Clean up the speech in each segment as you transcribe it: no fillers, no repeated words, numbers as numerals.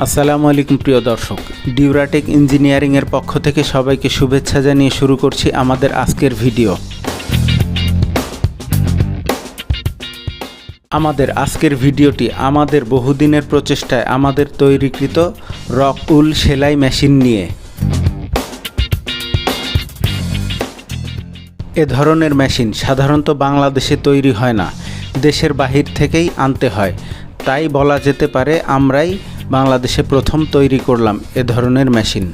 আসসালামু আলাইকুম প্রিয় দর্শক, ডিউরাটেক ইঞ্জিনিয়ারিং এর পক্ষ থেকে সবাইকে শুভেচ্ছা জানিয়ে শুরু করছি আমাদের আজকের ভিডিও। আমাদের আজকের ভিডিওটি আমাদের বহুদিনের প্রচেষ্টায় আমাদের তৈরিকৃত রক উল সেলাই মেশিন নিয়ে। এ ধরনের মেশিন সাধারণত বাংলাদেশে তৈরি হয় না, দেশের বাহির থেকেই আনতে হয়। তাই বলা যেতে পারে আমরাই বাংলাদেশে প্রথম তৈরি করলাম এ ধরনের মেশিন।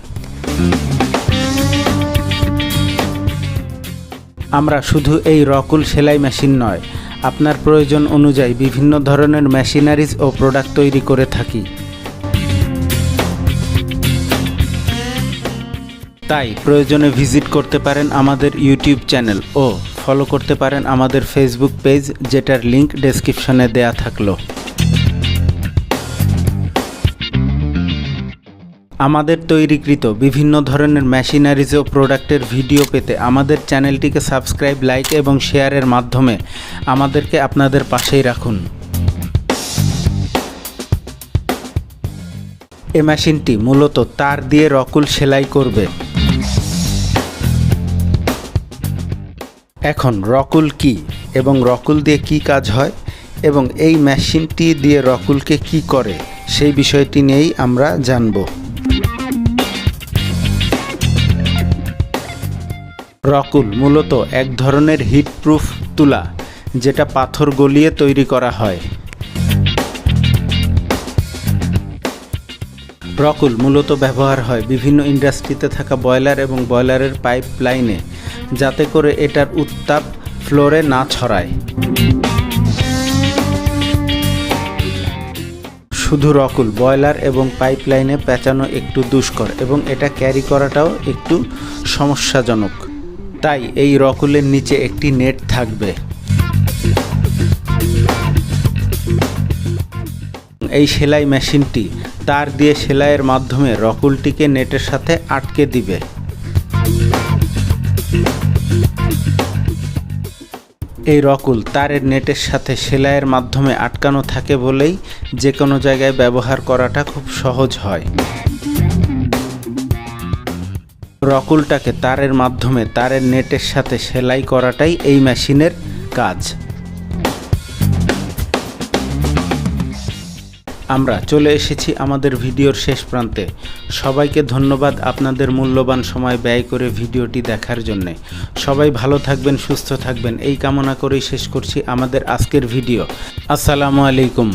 আমরা শুধু এই রকুল সেলাই মেশিন নয়, আপনার প্রয়োজন অনুযায়ী বিভিন্ন ধরনের মেশিনারিজ ও প্রোডাক্ট তৈরি করে থাকি। তাই প্রয়োজনে ভিজিট করতে পারেন আমাদের ইউটিউব চ্যানেল ও ফলো করতে পারেন আমাদের ফেসবুক পেজ, যেটার লিংক ডেসক্রিপশনে দেয়া থাকলো। আমাদের তৈরিকৃত বিভিন্ন ধরনের মেশিনারিজ ও প্রোডাক্টের ভিডিও পেতে আমাদের চ্যানেলটিকে সাবস্ক্রাইব, লাইক এবং শেয়ারের মাধ্যমে আমাদেরকে আপনাদের পাশেই রাখুন। এ মেশিনটি মূলত তার দিয়ে রকুল সেলাই করবে। এখন রকুল কি এবং রকুল দিয়ে কি কাজ হয় এবং এই মেশিনটি দিয়ে রকুলকে কি করে, সেই বিষয়টি নিয়েই আমরা জানব। রকুল মূলত এক ধরনের হিটপ্রুফ তুলা, যেটা পাথর গলিয়ে তৈরি করা হয়। রকুল মূলত ব্যবহার হয় বিভিন্ন ইন্ডাস্ট্রিতে থাকা বয়লার এবং বয়লারের পাইপ লাইনে, যাতে করে এটার উত্তাপ ফ্লোরে না ছড়ায়। শুধু রকুল, বয়লার এবং পাইপ লাইনে পেঁচানো একটু দুষ্কর এবং এটা ক্যারি করাটাও একটু সমস্যাজনক। তাই এই রকুলের নিচে একটি নেট থাকবে। এই সেলাই মেশিনটি তার দিয়ে সেলাইয়ের মাধ্যমে রকুলটিকে নেটের সাথে আটকে দিবে। এই রকুল তারের নেটের সাথে সেলাইয়ের মাধ্যমে আটকানো থাকে বলেই যে কোনো জায়গায় ব্যবহার করাটা খুব সহজ হয়। রকুলটাকে তারের মাধ্যমে তারের নেটের সাথে সেলাই করাটাই এই মেশিনের কাজ। আমরা চলে এসেছি আমাদের ভিডিওর শেষ প্রান্তে। সবাইকে ধন্যবাদ আপনাদের মূল্যবান সময় ব্যয় করে ভিডিওটি দেখার জন্যে। সবাই ভালো থাকবেন, সুস্থ থাকবেন, এই কামনা করেই শেষ করছি আমাদের আজকের ভিডিও। আসসালামু আলাইকুম।